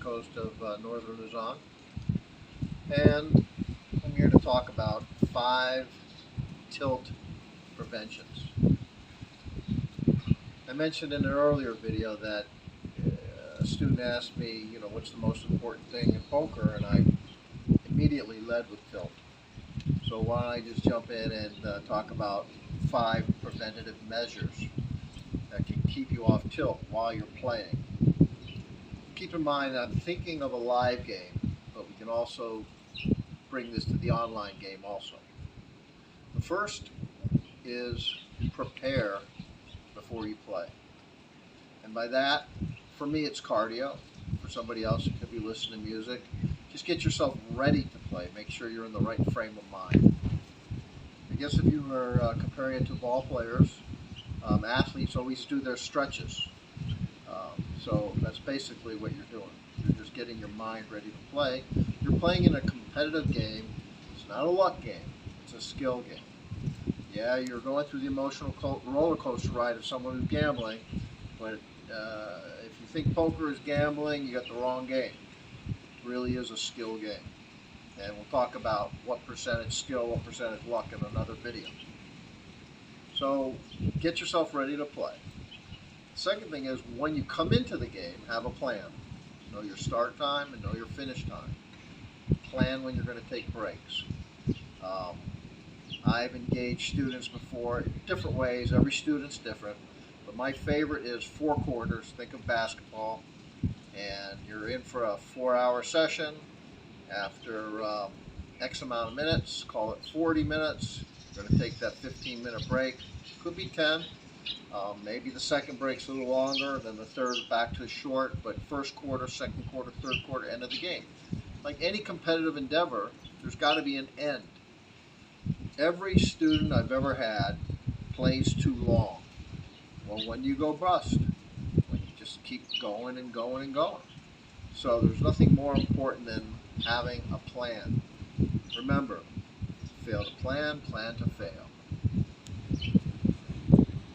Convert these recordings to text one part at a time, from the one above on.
coast of northern Luzon, and I'm here to talk about 5 tilt preventions. I mentioned in an earlier video that a student asked me, what's the most important thing in poker, and I immediately led with tilt. So why don't I just jump in and talk about 5 preventative measures that can keep you off tilt while you're playing. Keep in mind, I'm thinking of a live game, but we can also bring this to the online game also. The first is prepare before you play. And by that, for me, it's cardio. For somebody else, it could be listening to music. Just get yourself ready to play. Make sure you're in the right frame of mind. I guess if you were comparing it to ball players, athletes always do their stretches. So that's basically what you're doing. You're just getting your mind ready to play. You're playing in a competitive game. It's not a luck game. It's a skill game. Yeah, you're going through the emotional roller coaster ride of someone who's gambling, but if you think poker is gambling, you got the wrong game. It really is a skill game. And we'll talk about what percentage skill, what percentage luck in another video. So get yourself ready to play. The second thing is, when you come into the game, have a plan. Know your start time and know your finish time. Plan when you're going to take breaks. I've engaged students before in different ways. Every student's different. But my favorite is 4 quarters. Think of basketball. And you're in for a 4-hour session. After X amount of minutes, call it 40 minutes. You're going to take that 15-minute break. Could be 10. Maybe the second break's a little longer, then the third back to short, but first quarter, second quarter, third quarter, end of the game. Like any competitive endeavor, there's got to be an end. Every student I've ever had plays too long. Well, when do you go bust? When you just keep going and going and going. So there's nothing more important than having a plan. Remember, fail to plan, plan to fail.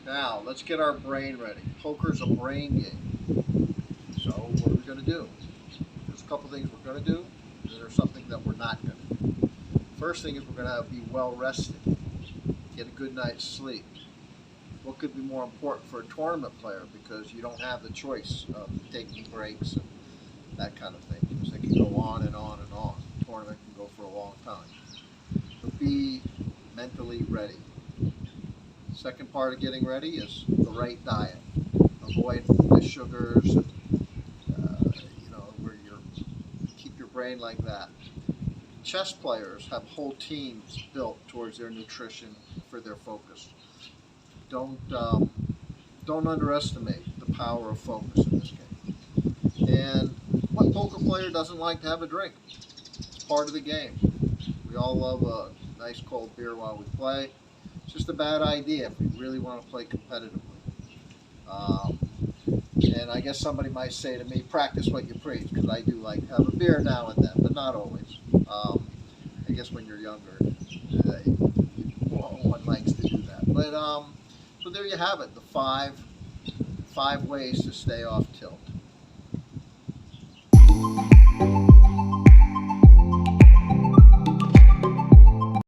Now, let's get our brain ready. Poker's a brain game. So, what are we going to do? There's a couple things we're going to do, and there's something that we're not going to do. First thing is we're going to be well rested. Get a good night's sleep. What could be more important for a tournament player, because you don't have the choice of taking breaks and that kind of thing, because they can go on and on and on. The tournament can go for a long time. So be mentally ready. Second part of getting ready is the right diet. Avoid the sugars, and, where keep your brain like that. Chess players have whole teams built towards their nutrition for their focus. Don't underestimate the power of focus in this game. And what poker player doesn't like to have a drink? It's part of the game. We all love a nice cold beer while we play. It's just a bad idea if we really want to play competitively. And I guess somebody might say to me, practice what you preach, because I do like to have a beer now and then, but not always. I guess when you're younger, one likes to do that. But so there you have it, the five ways to stay off tilt.